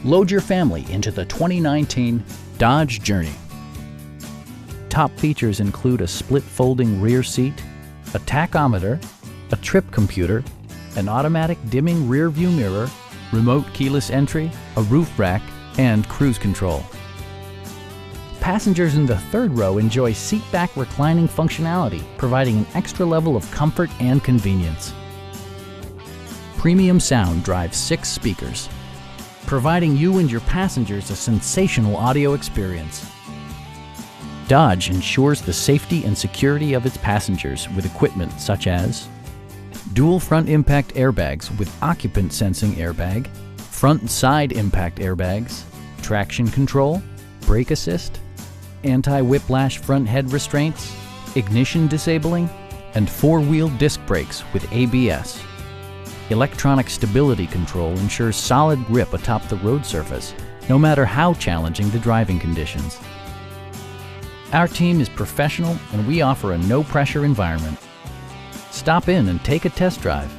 Load your family into the 2019 Dodge Journey. Top features include a split folding rear seat, a tachometer, a trip computer, an automatic dimming rear view mirror, remote keyless entry, a roof rack, and cruise control. Passengers in the third row enjoy seat-back reclining functionality, providing an extra level of comfort and convenience. Premium sound drives 6 speakers, providing you and your passengers a sensational audio experience. Dodge ensures the safety and security of its passengers with equipment such as dual front impact airbags with occupant sensing airbag, front and side impact airbags, traction control, brake assist, anti-whiplash front head restraints, ignition disabling, and 4-wheel disc brakes with ABS. Electronic stability control ensures solid grip atop the road surface, no matter how challenging the driving conditions. Our team is professional and we offer a no-pressure environment. Stop in and take a test drive.